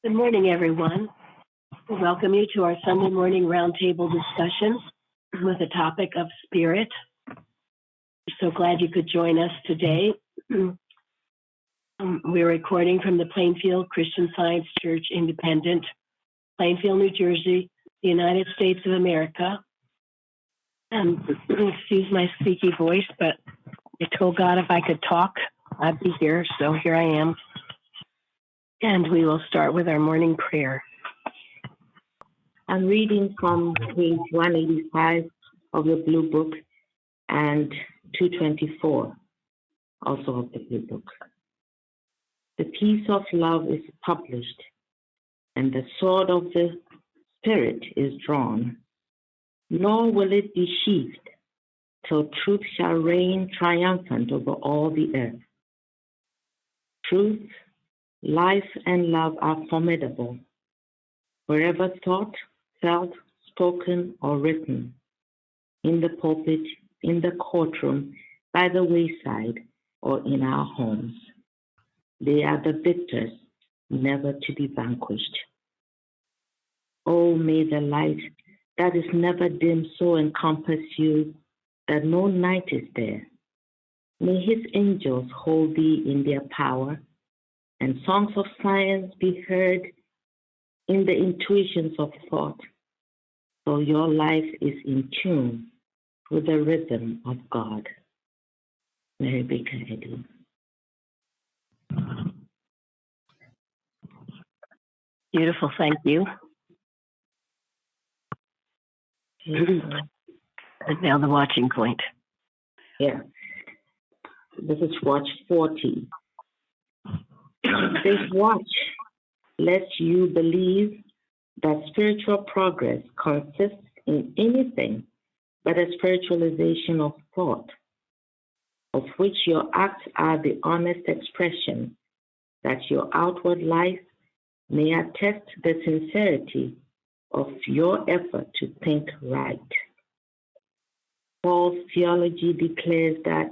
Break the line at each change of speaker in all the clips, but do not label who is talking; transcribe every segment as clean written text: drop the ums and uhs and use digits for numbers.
Good morning, everyone. We welcome you to our Sunday morning roundtable discussion with the topic of spirit. We're so glad you could join us today. We're recording from the Plainfield Christian Science Church Independent, Plainfield, New Jersey, the United States of America. Excuse my squeaky voice, but I told God if I could talk, I'd be here, so here I am. And we will start with our morning prayer.
I'm reading from page 185 of the Blue Book and 224, also of the Blue Book. The peace of love is published, and the sword of the Spirit is drawn, nor will it be sheathed till truth shall reign triumphant over all the earth. Truth, life, and love are formidable. Wherever thought, felt, spoken, or written, in the pulpit, in the courtroom, by the wayside, or in our homes, they are the victors, never to be vanquished. Oh, may the light that is never dim so encompass you that no night is there. May his angels hold thee in their power, and songs of science be heard in the intuitions of thought, so your life is in tune with the rhythm of God. Mary Baker Eddy.
Beautiful, thank you. And now the watching point.
Yeah. This is watch 40. This watch lets you believe that spiritual progress consists in anything but a spiritualization of thought, of which your acts are the honest expression, that your outward life may attest the sincerity of your effort to think right. Paul's theology declares that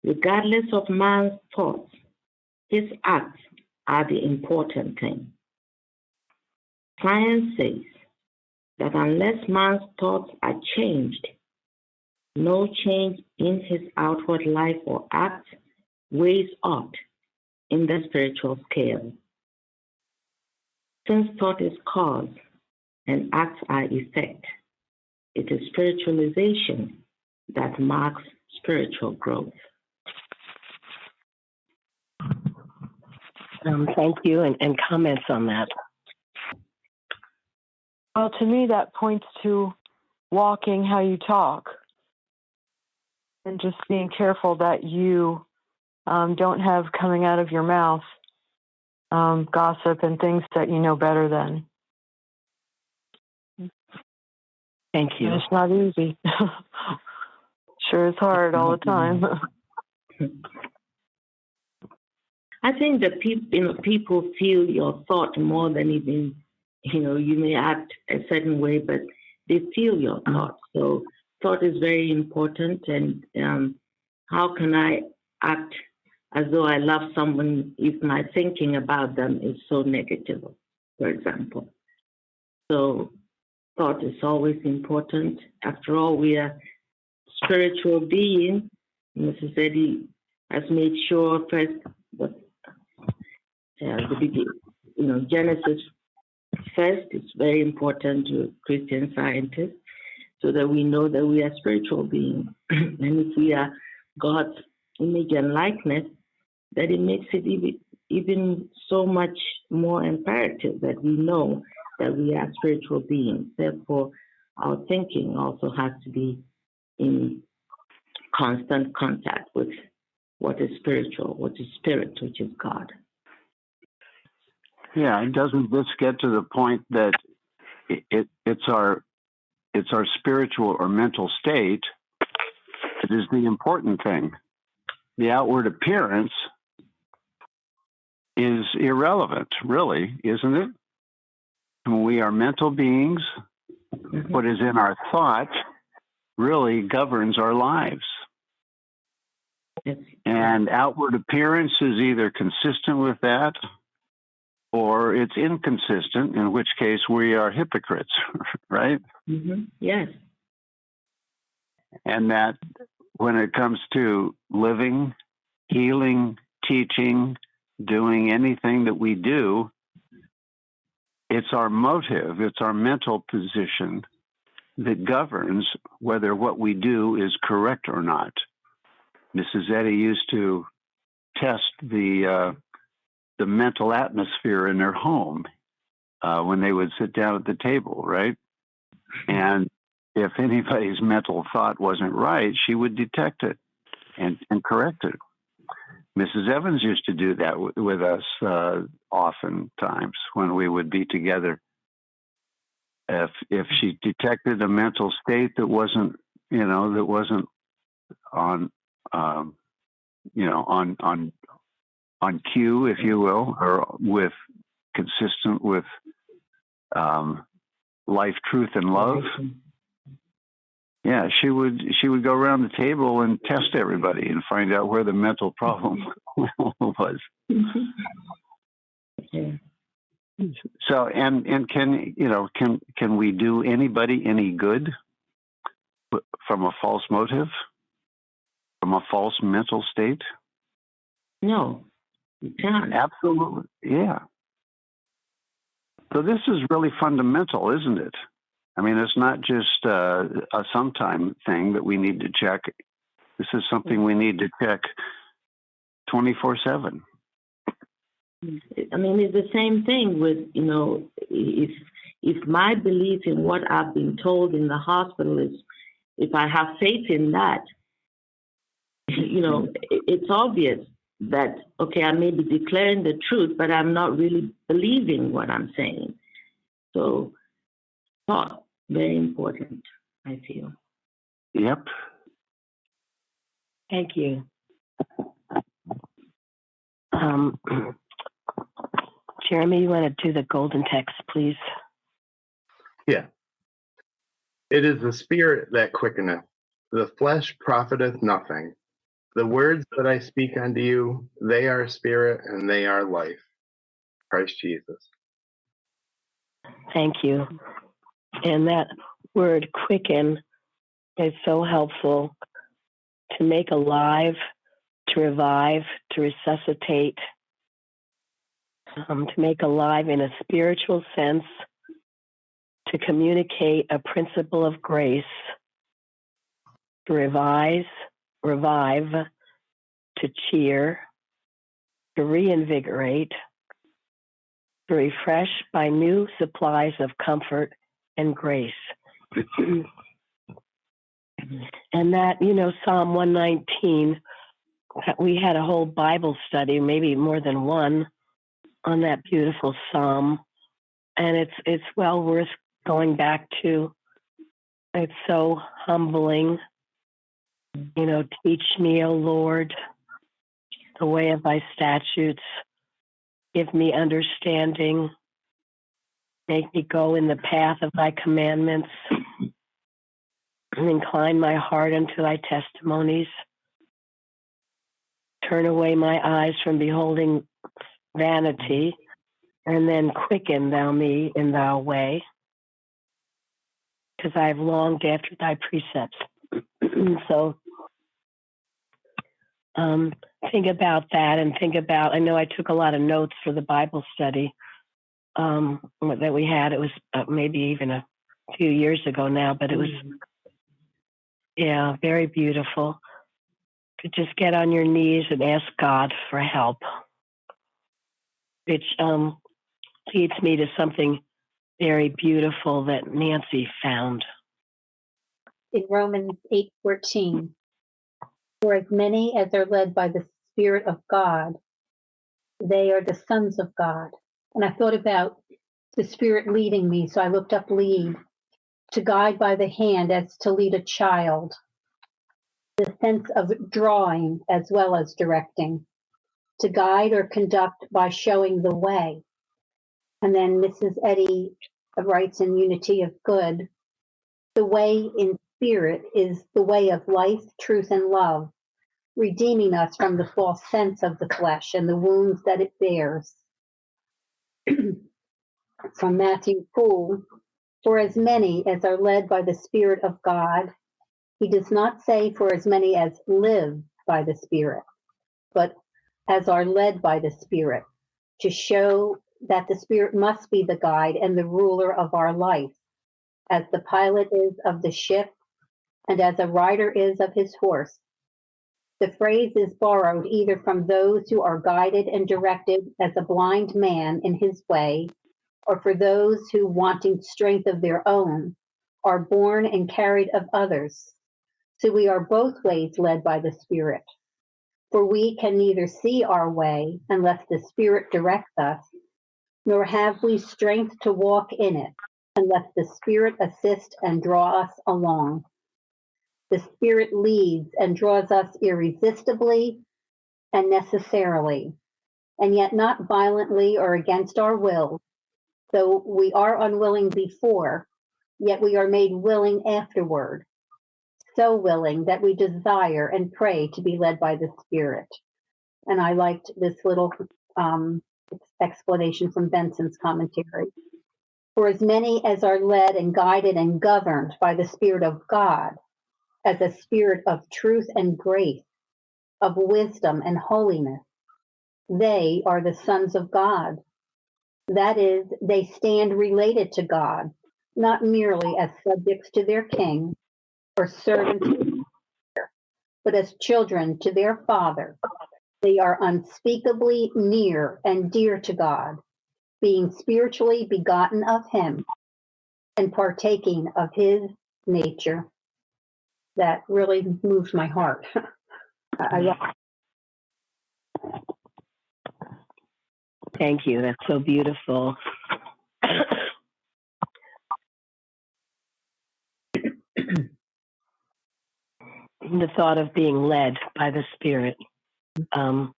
regardless of man's thoughts, his acts are the important thing. Science says that unless man's thoughts are changed, no change in his outward life or acts weighs aught in the spiritual scale. Since thought is cause and acts are effect, it is spiritualization that marks spiritual growth.
Thank you, and comments on that.
Well, to me, that points to walking how you talk and just being careful that you don't have coming out of your mouth gossip and things that you know better than.
Thank you.
And it's not easy. Sure, it's hard all the time.
I think that people feel your thought more than even, you may act a certain way, but they feel your thought. So thought is very important. And how can I act as though I love someone if my thinking about them is so negative, for example? So thought is always important. After all, we are spiritual beings. Mrs. Eddy has made sure first that Genesis first is very important to Christian scientists, so that we know that we are spiritual beings. And if we are God's image and likeness, that it makes it even so much more imperative that we know that we are spiritual beings. Therefore, our thinking also has to be in constant contact with what is spiritual, what is spirit, which is God.
Yeah, and doesn't this get to the point that it's our spiritual or mental state that is the important thing? The outward appearance is irrelevant, really, isn't it? When we are mental beings, what is in our thought really governs our lives. And outward appearance is either consistent with that or it's inconsistent, in which case we are hypocrites, right?
Yes.
And that when it comes to living, healing, teaching, doing anything that we do, it's our motive, it's our mental position that governs whether what we do is correct or not. Mrs. Eddy used to test the mental atmosphere in their home when they would sit down at the table, right? And if anybody's mental thought wasn't right, she would detect it and correct it. Mrs. Evans used to do that with us oftentimes when we would be together. If she detected a mental state that wasn't on on cue, if you will, or consistent with life, truth, and love. Yeah, she would go around the table and test everybody and find out where the mental problem was. So, and can we do anybody any good from a false motive, from a false mental state?
No, you can't.
Absolutely, yeah. So this is really fundamental, isn't it? I mean, it's not just a sometime thing that we need to check. This is something we need to check 24/7.
I mean, it's the same thing with, if my belief in what I've been told in the hospital is, if I have faith in that, it's obvious that, okay, I may be declaring the truth, but I'm not really believing what I'm saying. So, thought, very important, I feel.
Yep.
Thank you. Jeremy, you want to do the golden text, please?
Yeah. It is the spirit that quickeneth, the flesh profiteth nothing. The words that I speak unto you, they are spirit and they are life. Christ Jesus.
Thank you. And that word quicken is so helpful to make alive, to revive, to resuscitate, to make alive in a spiritual sense, to communicate a principle of grace, to revive, to cheer, to reinvigorate, to refresh by new supplies of comfort and grace. And that, Psalm 119, we had a whole Bible study, maybe more than one, on that beautiful psalm. And it's well worth going back to. It's so humbling. Teach me, O Lord, the way of thy statutes. Give me understanding. Make me go in the path of thy commandments. And incline my heart unto thy testimonies. Turn away my eyes from beholding vanity, and then quicken thou me in thy way, because I have longed after thy precepts. So think about that, and think about, I know I took a lot of notes for the Bible study that we had. It was maybe even a few years ago now, but it was, very beautiful. To just get on your knees and ask God for help, which leads me to something very beautiful that Nancy found.
In Romans 8:14, for as many as are led by the Spirit of God, they are the sons of God. And I thought about the Spirit leading me, so I looked up lead, to guide by the hand as to lead a child, the sense of drawing as well as directing, to guide or conduct by showing the way. And then Mrs. Eddy writes in Unity of Good, the way in spirit is the way of life, truth, and love, redeeming us from the false sense of the flesh and the wounds that it bears. from Matthew Poole, for as many as are led by the Spirit of God. He does not say for as many as live by the Spirit, but as are led by the Spirit, to show that the Spirit must be the guide and the ruler of our life, as the pilot is of the ship and as a rider is of his horse. The phrase is borrowed either from those who are guided and directed as a blind man in his way, or for those who, wanting strength of their own, are borne and carried of others. So we are both ways led by the Spirit. For we can neither see our way unless the Spirit directs us, nor have we strength to walk in it unless the Spirit assist and draw us along. The Spirit leads and draws us irresistibly and necessarily, and yet not violently or against our will. Though we are unwilling before, yet we are made willing afterward, so willing that we desire and pray to be led by the Spirit. And I liked this little explanation from Benson's commentary. For as many as are led and guided and governed by the Spirit of God, as a spirit of truth and grace, of wisdom and holiness, they are the sons of God. That is, they stand related to God, not merely as subjects to their king or servants, but as children to their Father. They are unspeakably near and dear to God, being spiritually begotten of Him and partaking of His nature. That really moves my heart.
Thank you. That's so beautiful. The thought of being led by the Spirit. Not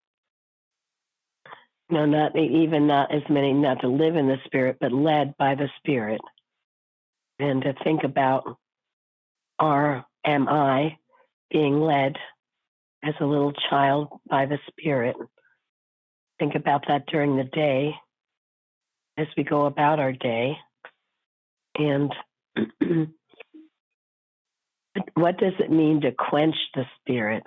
as many, not to live in the Spirit, but led by the Spirit. And to think about, am I being led as a little child by the Spirit? Think about that during the day as we go about our day. And what does it mean to quench the Spirit?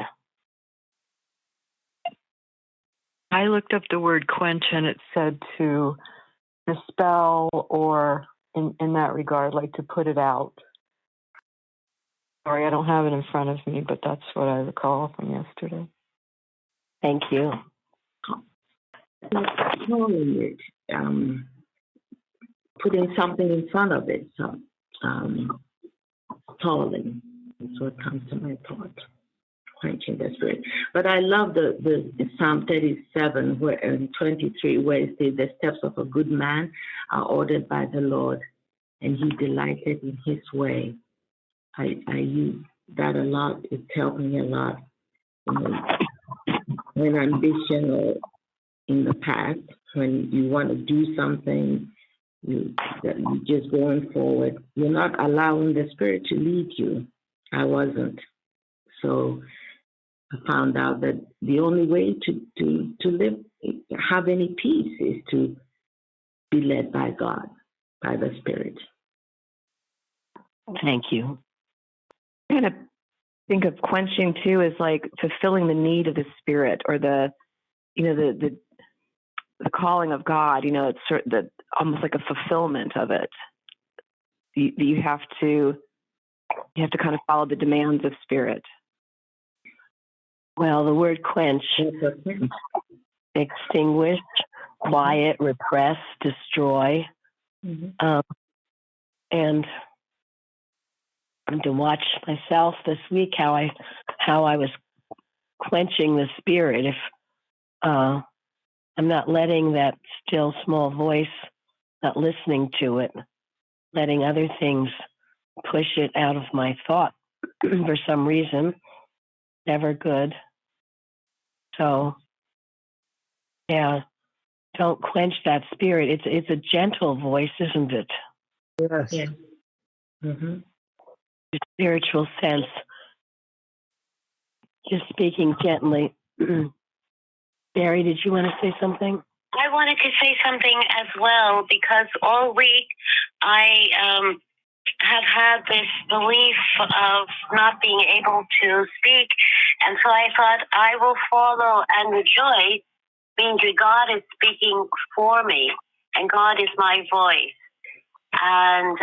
I looked up the word quench and it said to dispel, or in that regard, like to put it out. Sorry, I don't have it in front of me, but that's what I recall from yesterday.
Thank you.
Calling it, putting something in front of it, so calling. That's what comes to my thought. Quenching the Spirit. But I love the Psalm 37 and 23, where it says, the steps of a good man are ordered by the Lord, and he delighted in his way. I use that a lot. It's helped me a lot. When ambition or in the past, when you want to do something, you're just going forward. You're not allowing the Spirit to lead you. I wasn't. So I found out that the only way to live, have any peace, is to be led by God, by the Spirit.
Thank you.
I kind of think of quenching too as like fulfilling the need of the Spirit, or the calling of God. It's almost like a fulfillment of it. You have to kind of follow the demands of Spirit.
Well, the word quench, extinguish, quiet, repress, destroy. Mm-hmm. And to watch myself this week how I was quenching the Spirit. If I'm not letting that still small voice, not listening to it, letting other things push it out of my thought for some reason, never good. So, yeah, don't quench that Spirit. It's a gentle voice, isn't it?
Yes.
Yeah. Mm-hmm.
Spiritual sense. Just speaking gently. Barry, did you want to say something?
I wanted to say something as well because all week I have had this belief of not being able to speak, and so I thought I will follow and rejoice, means that God is speaking for me, and God is my voice. And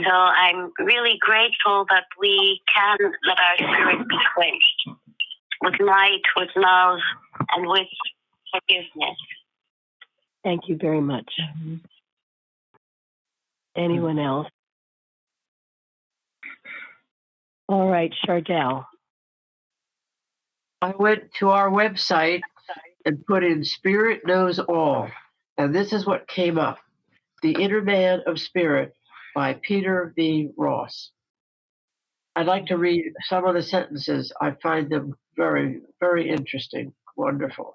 so I'm really grateful that we can let our spirit be quenched with light, with love, and with forgiveness.
Thank you very much. Anyone else? All right, Chardell.
I went to our website and put in Spirit Knows All. And this is what came up: The Inner Man of Spirit by Peter V. Ross. I'd like to read some of the sentences. I find them very, very interesting, wonderful.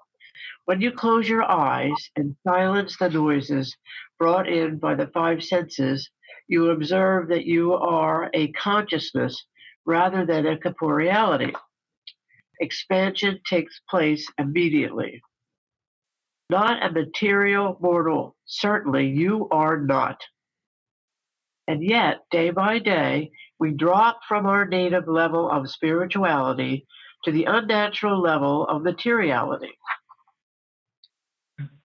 When you close your eyes and silence the noises brought in by the five senses, you observe that you are a consciousness rather than a corporeality. Expansion takes place immediately. Not a material mortal, certainly you are not. And yet, day by day, we drop from our native level of spirituality to the unnatural level of materiality.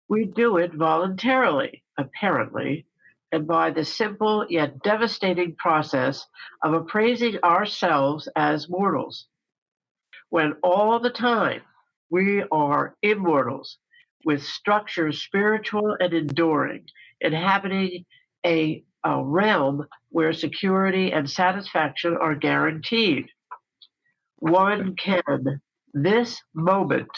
We do it voluntarily, apparently, and by the simple yet devastating process of appraising ourselves as mortals, when all the time we are immortals with structures spiritual and enduring, inhabiting a realm where security and satisfaction are guaranteed. One can, this moment,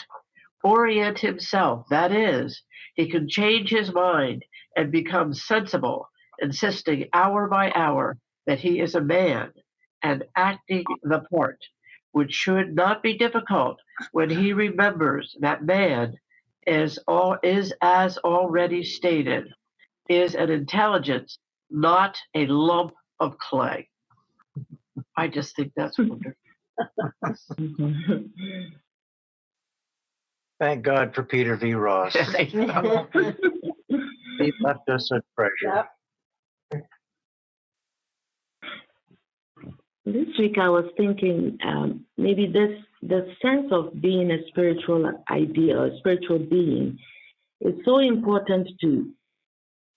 orient himself, that is, he can change his mind and become sensible, insisting hour by hour that he is a man and acting the part, which should not be difficult when he remembers that man is as already stated, is an intelligence, not a lump of clay. I just think that's wonderful.
Thank God for Peter V. Ross. He left us a treasure.
Yep. This week I was thinking maybe the sense of being a spiritual idea or spiritual being is so important to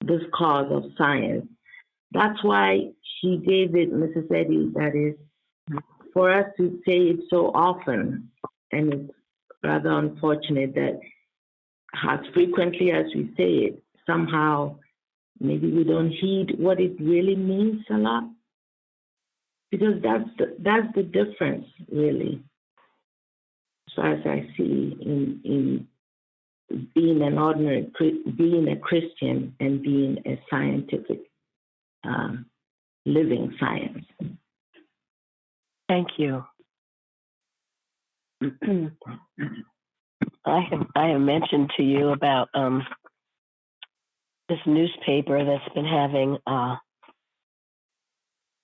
this cause of science. That's why she gave it, Mrs. Eddy, that is, for us to say it so often, and it's rather unfortunate that as frequently as we say it, somehow maybe we don't heed what it really means a lot. Because that's the difference, really, as far as I see in being being a Christian and being a scientific, living science.
Thank you. I have mentioned to you about this newspaper that's been having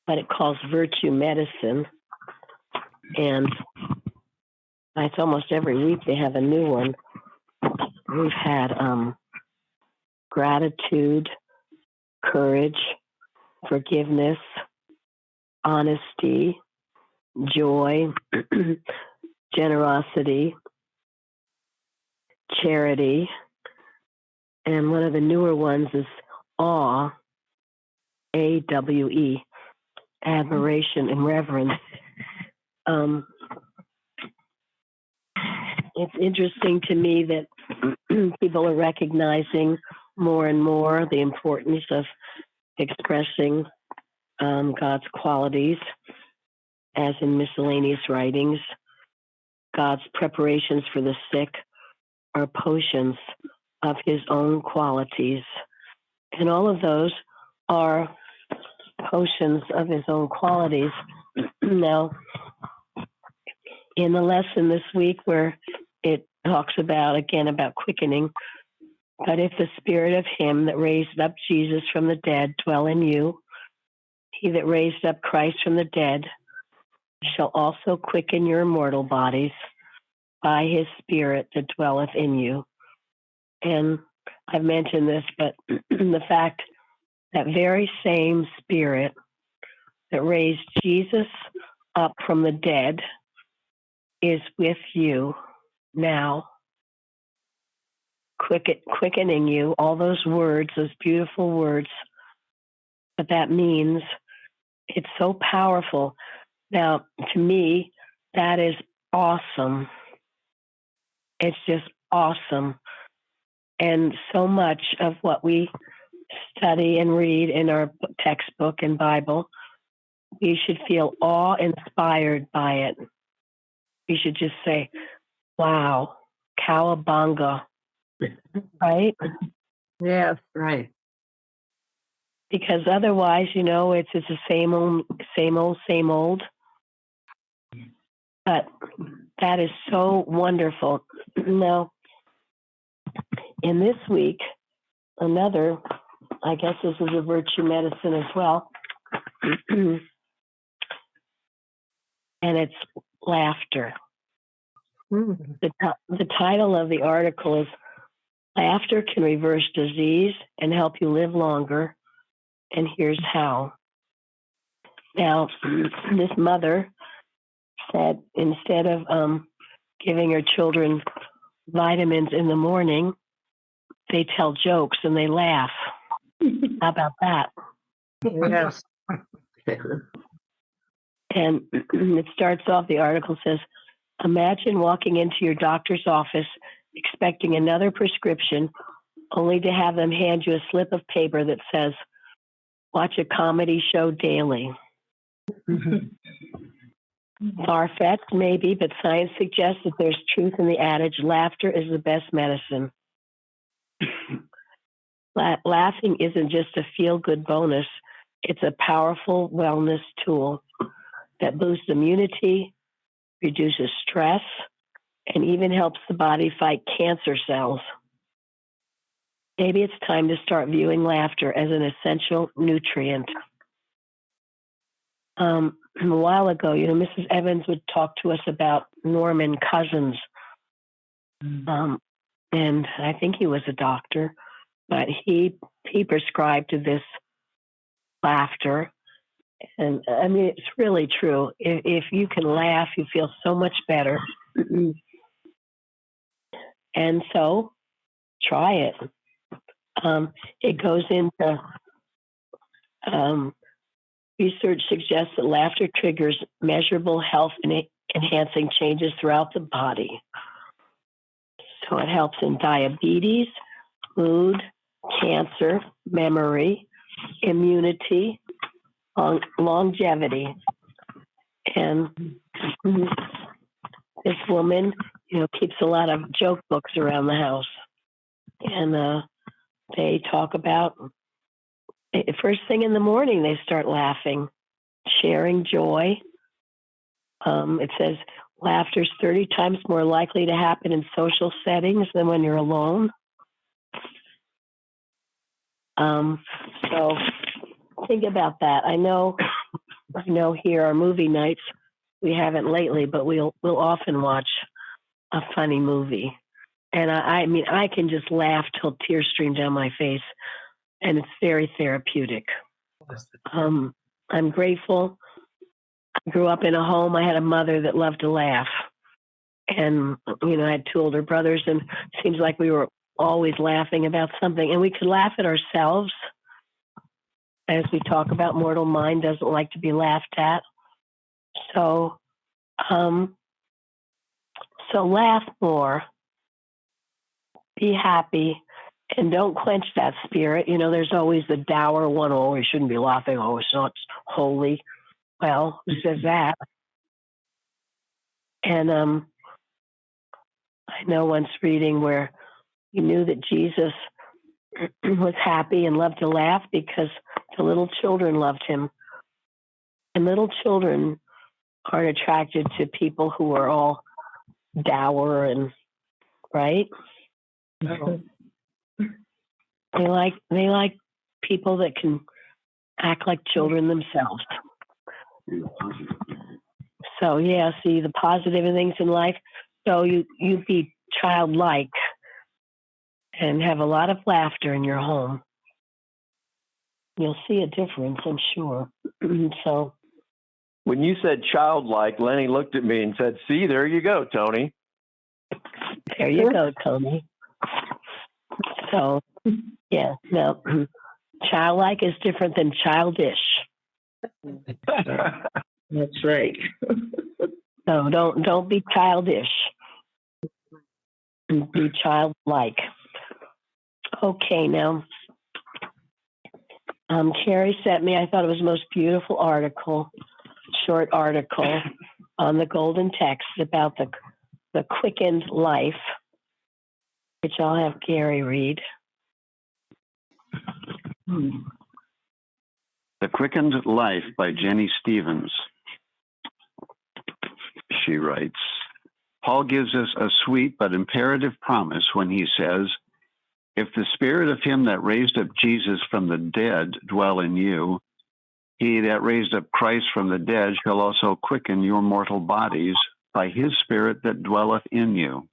what it calls virtue medicine, and it's almost every week they have a new one. We've had gratitude, courage, forgiveness, honesty, joy, generosity, charity, and one of the newer ones is awe, A-W-E, admiration and reverence. It's interesting to me that people are recognizing more and more the importance of expressing God's qualities, as in miscellaneous writings. God's preparations for the sick are potions of his own qualities. And all of those are potions of his own qualities. Now, in the lesson this week where it talks about quickening, but if the spirit of him that raised up Jesus from the dead dwell in you, he that raised up Christ from the dead shall also quicken your mortal bodies by his spirit that dwelleth in you. And I've mentioned this, but the fact that very same Spirit that raised Jesus up from the dead is with you now, quickening you, all those words, those beautiful words, what that means. It's so powerful. Now, to me, that is awesome. It's just awesome. And so much of what we study and read in our textbook and Bible, we should feel awe-inspired by it. We should just say, wow, cowabunga, right?
Yes, right.
Because otherwise, it's the same old. But that is so wonderful. Now, in this week, another, I guess this is a virtue medicine as well, and it's laughter. The title of the article is Laughter Can Reverse Disease and Help You Live Longer, and here's how. Now, this mother said instead of giving her children vitamins in the morning, they tell jokes and they laugh. How about that?
Yes.
And it starts off, the article says, imagine walking into your doctor's office expecting another prescription only to have them hand you a slip of paper that says, watch a comedy show daily. Far-fetched, maybe, but science suggests that there's truth in the adage, laughter is the best medicine. Laughing isn't just a feel-good bonus. It's a powerful wellness tool that boosts immunity, reduces stress, and even helps the body fight cancer cells. Maybe it's time to start viewing laughter as an essential nutrient. A while ago, Mrs. Evans would talk to us about Norman Cousins. And I think he was a doctor, but he prescribed this laughter. And I mean, it's really true. If you can laugh, you feel so much better. And so try it. It goes into research suggests that laughter triggers measurable health enhancing changes throughout the body. So it helps in diabetes, mood, cancer, memory, immunity, longevity. And this woman, keeps a lot of joke books around the house. And they talk about, first thing in the morning, they start laughing, sharing joy. It says laughter is 30 times more likely to happen in social settings than when you're alone. So think about that. I know here our movie nights, we haven't lately, but we'll often watch a funny movie. And I mean, I can just laugh till tears stream down my face, and it's very therapeutic. I'm grateful. I grew up in a home. I had a mother that loved to laugh. And, I had two older brothers, and it seems like we were always laughing about something. And we could laugh at ourselves. As we talk about, mortal mind doesn't like to be laughed at. So laugh more. Be happy. And don't quench that spirit. There's always the dour one. Oh, we shouldn't be laughing. Oh, it's not holy. Well, who says that? And I know once reading where you knew that Jesus was happy and loved to laugh because the little children loved him. And little children aren't attracted to people who are all dour and right. They like people that can act like children themselves. So see the positive things in life. So you be childlike and have a lot of laughter in your home. You'll see a difference, I'm sure. So,
when you said childlike, Lenny looked at me and said, "See, there you go, Tony."
there you go, Tony. So, yeah, no, childlike is different than childish.
That's right.
So don't be childish. Be childlike. Okay, now, Carrie sent me, I thought it was the most beautiful article, short article on the golden text about the quickened life, which I'll have Gary read.
The Quickened Life by Jenny Stevens. She writes, Paul gives us a sweet but imperative promise when he says, if the spirit of him that raised up Jesus from the dead dwell in you, he that raised up Christ from the dead shall also quicken your mortal bodies by his spirit that dwelleth in you.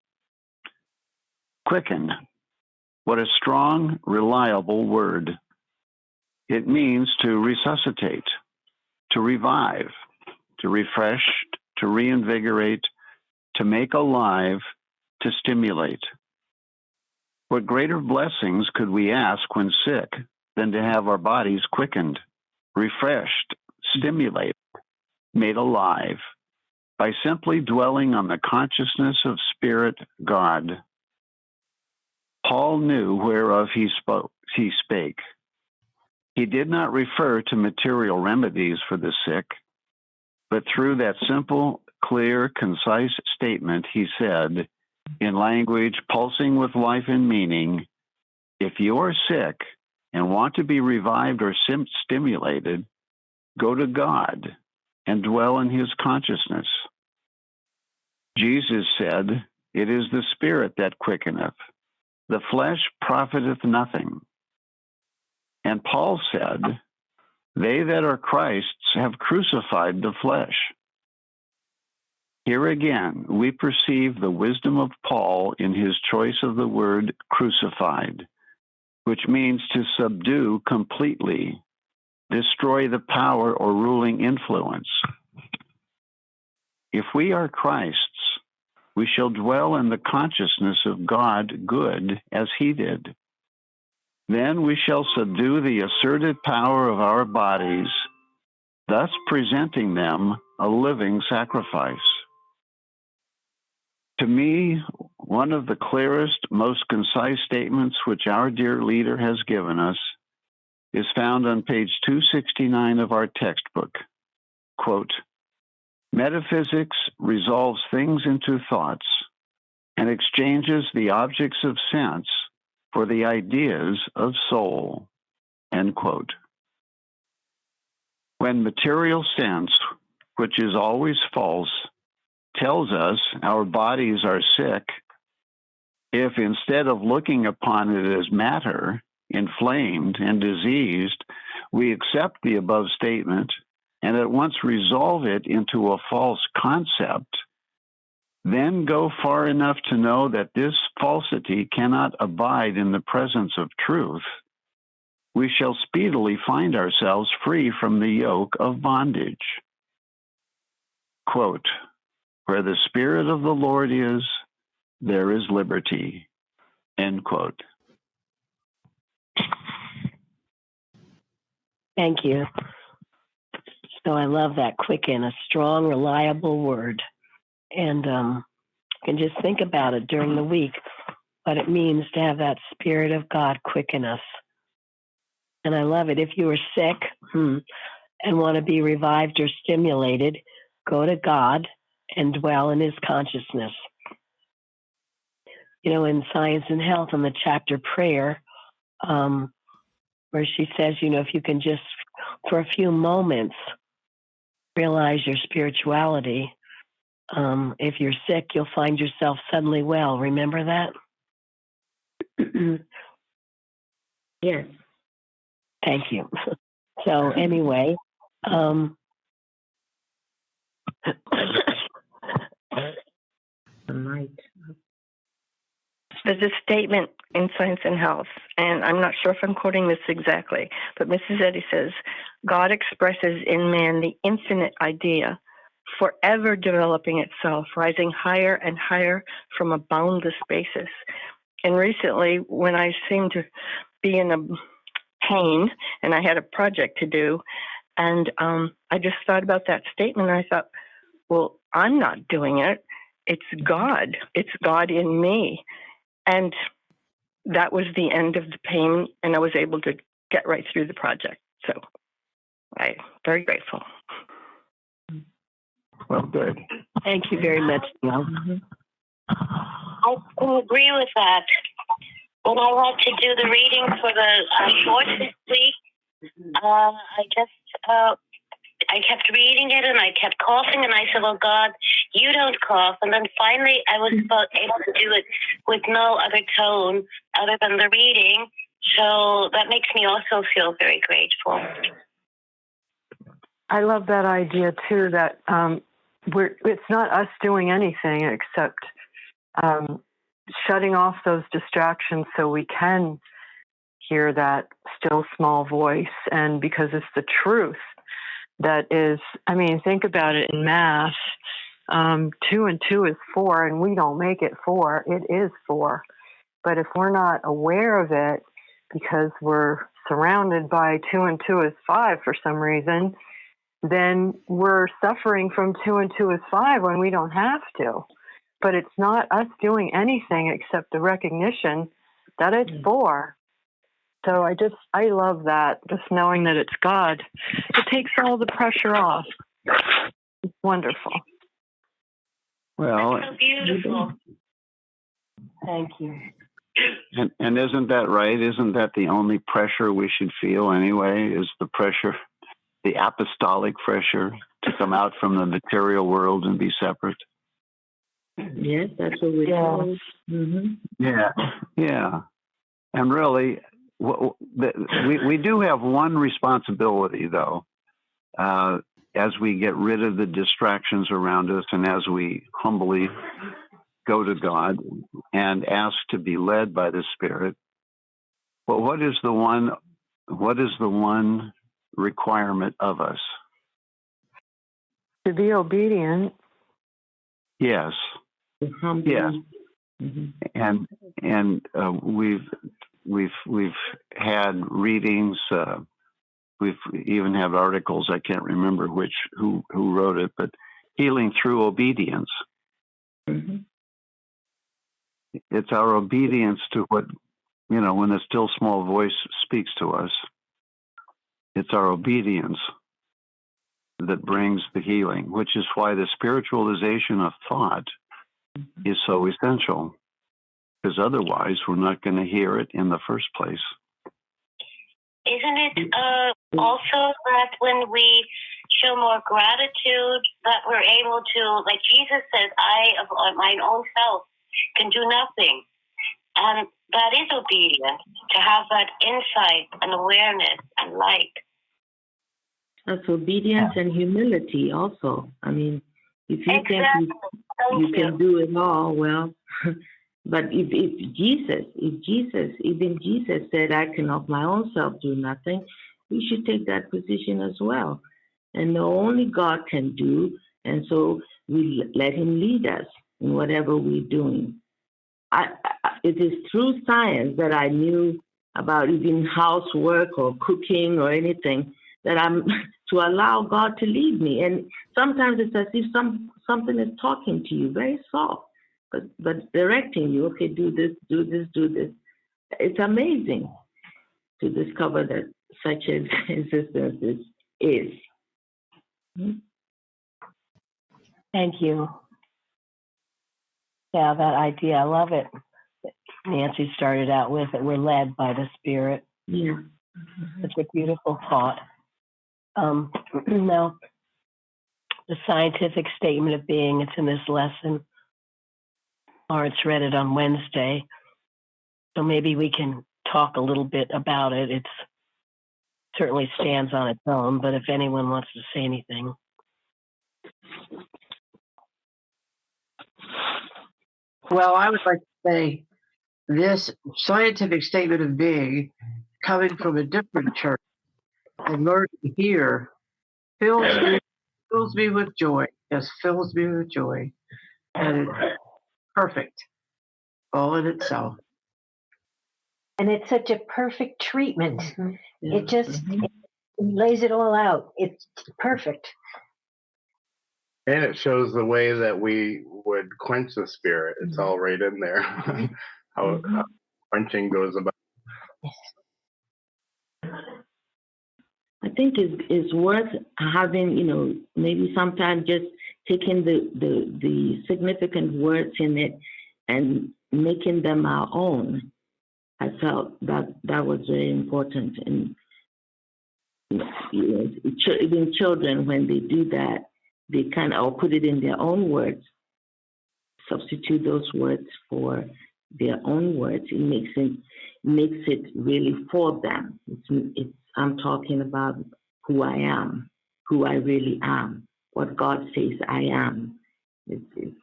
Quicken. What a strong, reliable word. It means to resuscitate, to revive, to refresh, to reinvigorate, to make alive, to stimulate. What greater blessings could we ask when sick than to have our bodies quickened, refreshed, stimulated, made alive by simply dwelling on the consciousness of Spirit God? Paul knew whereof he spake. He did not refer to material remedies for the sick, but through that simple, clear, concise statement, he said, in language pulsing with life and meaning, if you are sick and want to be revived or stimulated, go to God and dwell in his consciousness. Jesus said, it is the Spirit that quickeneth. The flesh profiteth nothing. And Paul said, they that are Christ's have crucified the flesh. Here again, we perceive the wisdom of Paul in his choice of the word crucified, which means to subdue completely, destroy the power or ruling influence. If we are Christ's, we shall dwell in the consciousness of God good as he did. Then we shall subdue the asserted power of our bodies, thus presenting them a living sacrifice. To me, one of the clearest, most concise statements which our dear leader has given us is found on page 269 of our textbook. Quote, metaphysics resolves things into thoughts and exchanges the objects of sense for the ideas of soul. End quote. When material sense, which is always false, tells us our bodies are sick, if instead of looking upon it as matter, inflamed and diseased, we accept the above statement and at once resolve it into a false concept, then go far enough to know that this falsity cannot abide in the presence of truth, we shall speedily find ourselves free from the yoke of bondage. Quote, where the Spirit of the Lord is, there is liberty. End quote.
Thank you. So I love that quicken, a strong, reliable word. And you can just think about it during the week, what it means to have that Spirit of God quicken us. And I love it. If you are sick and want to be revived or stimulated, go to God and dwell in his consciousness. You know, in Science and Health, in the chapter Prayer, where she says, you know, if you can just, for a few moments, realize your spirituality, if you're sick, you'll find yourself suddenly well. Remember that?
Yes.
Thank you. So anyway,
There's a statement in Science and Health, and I'm not sure if I'm quoting this exactly, but Mrs. Eddy says, God expresses in man the infinite idea, forever developing itself, rising higher and higher from a boundless basis. And recently, when I seemed to be in a pain and I had a project to do, and I just thought about that statement, and I thought, well, I'm not doing it. It's God. It's God in me. And that was the end of the pain, and I was able to get right through the project. So I'm very grateful.
Well, good.
Thank you very much, Neil.
I can agree with that. When I had to do the reading for the short this week, I kept reading it and I kept coughing, and I said, "Oh God, you don't cough." And then finally, I was able to do it with no other tone other than the reading. So that makes me also feel very grateful.
I love that idea too. That it's not us doing anything except shutting off those distractions so we can hear that still small voice, and because it's the truth. That is, I mean, think about it in math. 2 and 2 is 4, and we don't make it 4. It is 4. But if we're not aware of it because we're surrounded by 2 and 2 is 5 for some reason, then we're suffering from 2 and 2 is 5 when we don't have to. But it's not us doing anything except the recognition that it's 4. So I love that, just knowing that it's God. It takes all the pressure off. It's wonderful.
Well,
that's so beautiful.
Thank you.
and isn't that right? Isn't that the only pressure we should feel anyway? Is the pressure, the apostolic pressure to come out from the material world and be separate?
Yes, that's what we're told. Mm-hmm.
Yeah. And really, we do have one responsibility, though, as we get rid of the distractions around us and as we humbly go to God and ask to be led by the Spirit. Well, what is the one requirement of us?
To be obedient.
Yes. Yes.
Mm-hmm.
And we've had readings. We've even had articles. I can't remember who wrote it, but healing through obedience.
Mm-hmm.
It's our obedience to what, when the still small voice speaks to us. It's our obedience that brings the healing, which is why the spiritualization of thought is so essential, because otherwise we're not going to hear it in the first place.
Isn't it also that when we show more gratitude, that we're able to, like Jesus says, I of mine own self can do nothing. And that is obedience, to have that insight and awareness and light.
That's obedience and humility also. I mean, if you think you can do it all, well, but if even Jesus said, I can of my own self do nothing, we should take that position as well. And only God can do, and so we let him lead us in whatever we're doing. It is through science that I knew about even housework or cooking or anything, that I'm to allow God to lead me. And sometimes it's as if something is talking to you, very soft, but directing you, okay, do this, do this, do this. It's amazing to discover that such an existence is.
Thank you. Yeah, that idea, I love it. Nancy started out with it. We're led by the Spirit.
Yeah.
Such a beautiful thought. Now, the scientific statement of being, it's in this lesson. Lawrence read it on Wednesday. So maybe we can talk a little bit about it. It certainly stands on its own, but if anyone wants to say anything.
Well, I would like to say this scientific statement of being, coming from a different church and learning here, fills me with joy. Just fills me with joy. And it's perfect, all in itself.
And it's such a perfect treatment. It just it lays it all out. It's perfect.
And it shows the way that we would quench the spirit. It's all right in there. how quenching goes about.
I think it's worth having, maybe sometimes just taking the significant words in it and making them our own. I felt that was very important. And even children, when they do that, they kind of, or put it in their own words, substitute those words for their own words. It makes it really for them. I'm talking about who I am, who I really am, what God says I am. It's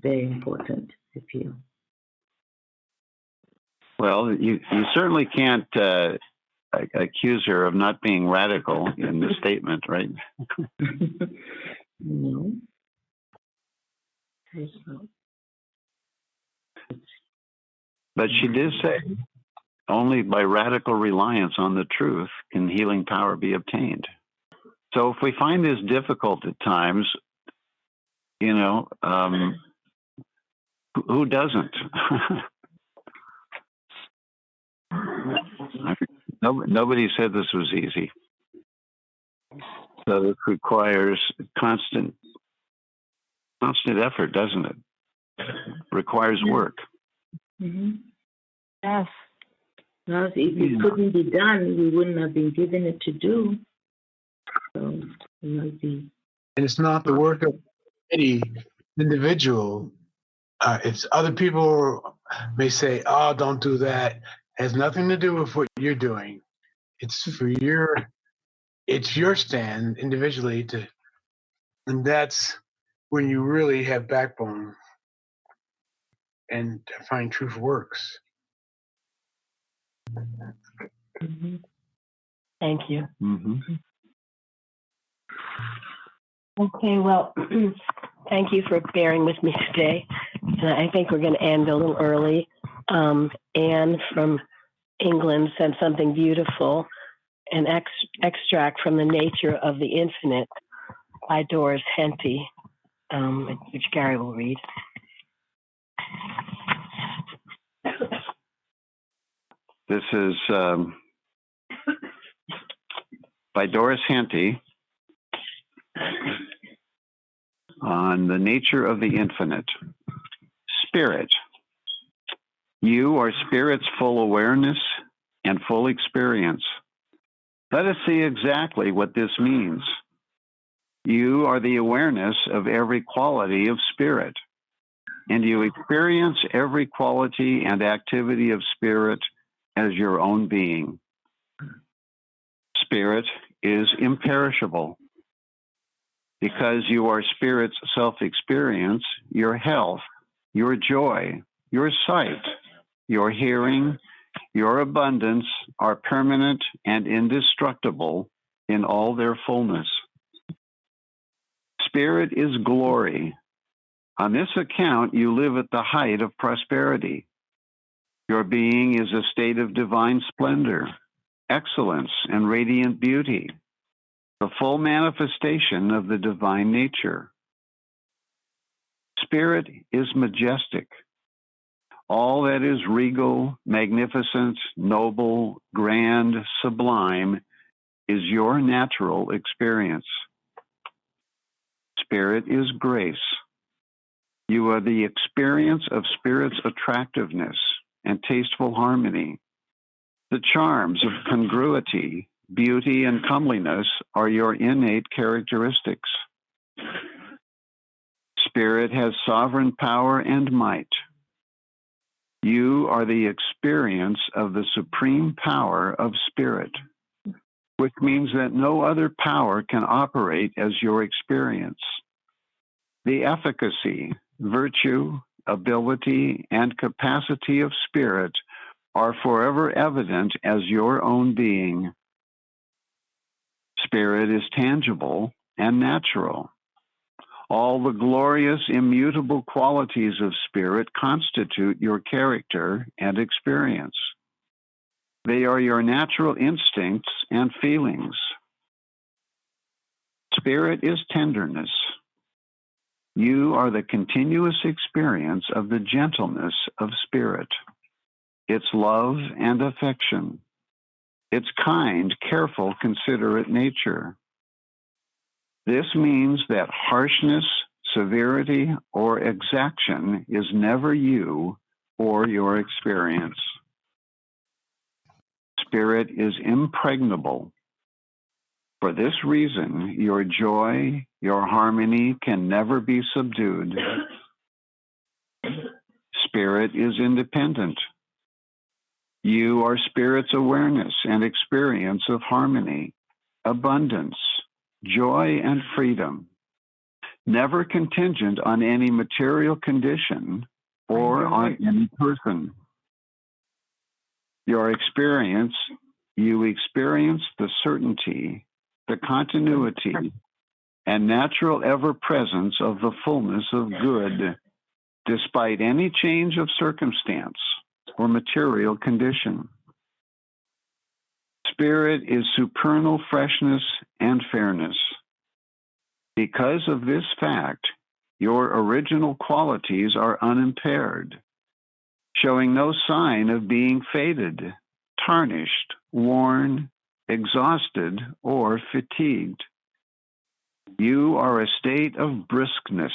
very important, I feel.
Well, you certainly can't accuse her of not being radical in the statement, right?
No.
But she did say, only by radical reliance on the truth can healing power be obtained. So if we find this difficult at times, who doesn't? Nobody said this was easy. So it requires constant effort, doesn't it? Requires work.
Mm-hmm.
Yes.
Well, if it couldn't be done, we wouldn't have been given it to do. So it might be.
And it's not the work of any individual. It's other people may say, "Oh, don't do that." It has nothing to do with what you're doing. It's your stand individually and that's when you really have backbone and find truth works.
Mm-hmm. Thank you.
Mm-hmm.
Okay, well, thank you for bearing with me today. I think we're going to end a little early. Anne from England sent something beautiful, an extract from The Nature of the Infinite by Doris Henty, which Gary will read.
This is by Doris Henty on the nature of the infinite. Spirit. You are spirit's full awareness and full experience. Let us see exactly what this means. You are the awareness of every quality of spirit, and you experience every quality and activity of spirit as your own being. Spirit is imperishable. Because you are spirit's self-experience, your health, your joy, your sight, your hearing, your abundance are permanent and indestructible in all their fullness. Spirit is glory. On this account, you live at the height of prosperity. Your being is a state of divine splendor, excellence, and radiant beauty, the full manifestation of the divine nature. Spirit is majestic. All that is regal, magnificent, noble, grand, sublime is your natural experience. Spirit is grace. You are the experience of spirit's attractiveness and tasteful harmony. The charms of congruity, beauty, and comeliness are your innate characteristics. Spirit has sovereign power and might. You are the experience of the supreme power of spirit, which means that no other power can operate as your experience. The efficacy, virtue, ability, and capacity of spirit are forever evident as your own being. Spirit is tangible and natural. All the glorious, immutable qualities of spirit constitute your character and experience. They are your natural instincts and feelings. Spirit is tenderness. You are the continuous experience of the gentleness of spirit, its love and affection, its kind, careful, considerate nature. This means that harshness, severity, or exaction is never you or your experience. Spirit is impregnable. For this reason, your joy, your harmony can never be subdued. Spirit is independent. You are spirit's awareness and experience of harmony, abundance, joy, and freedom, never contingent on any material condition or on any person. You experience the certainty, the continuity, and natural ever-presence of the fullness of good, despite any change of circumstance or material condition. Spirit is supernal freshness and fairness. Because of this fact, your original qualities are unimpaired, showing no sign of being faded, tarnished, worn, exhausted, or fatigued. You are a state of briskness,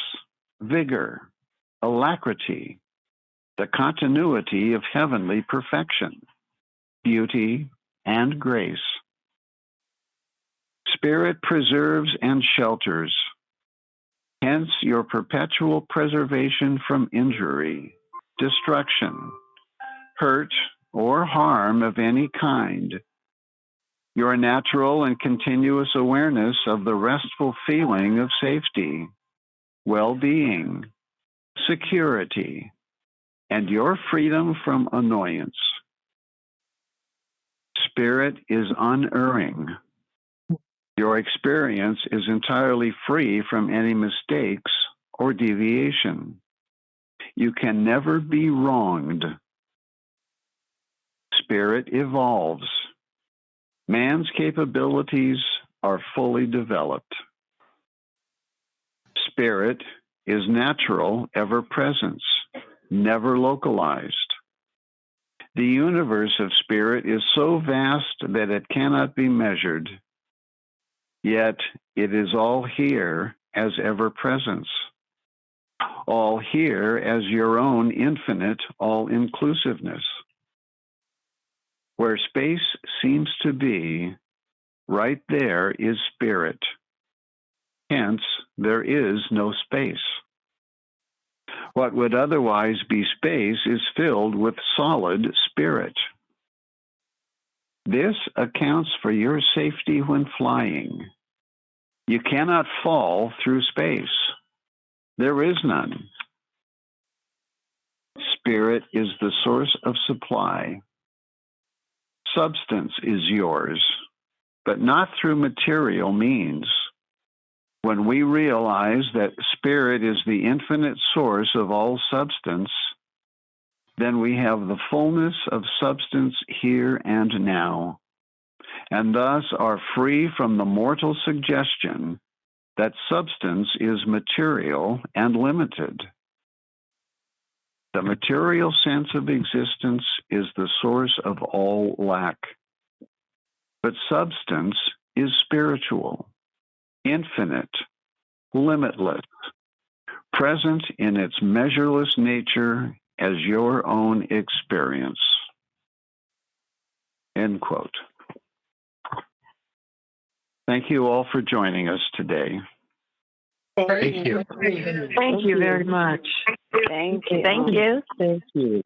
vigor, alacrity, the continuity of heavenly perfection, beauty, and grace. Spirit preserves and shelters, hence your perpetual preservation from injury, destruction, hurt, or harm of any kind. Your natural and continuous awareness of the restful feeling of safety, well-being, security, and your freedom from annoyance. Spirit is unerring. Your experience is entirely free from any mistakes or deviation. You can never be wronged. Spirit evolves. Man's capabilities are fully developed. Spirit is natural ever-presence, never localized. The universe of spirit is so vast that it cannot be measured, yet it is all here as ever-presence, all here as your own infinite all-inclusiveness. Where space seems to be, right there is spirit. Hence, there is no space. What would otherwise be space is filled with solid spirit. This accounts for your safety when flying. You cannot fall through space. There is none. Spirit is the source of supply. Substance is yours, but not through material means. When we realize that spirit is the infinite source of all substance, then we have the fullness of substance here and now, and thus are free from the mortal suggestion that substance is material and limited. The material sense of existence is the source of all lack. But substance is spiritual, infinite, limitless, present in its measureless nature as your own experience. End quote. Thank you all for joining us today.
Thank you. Thank you very much.
Thank you.
Thank you.
Thank you.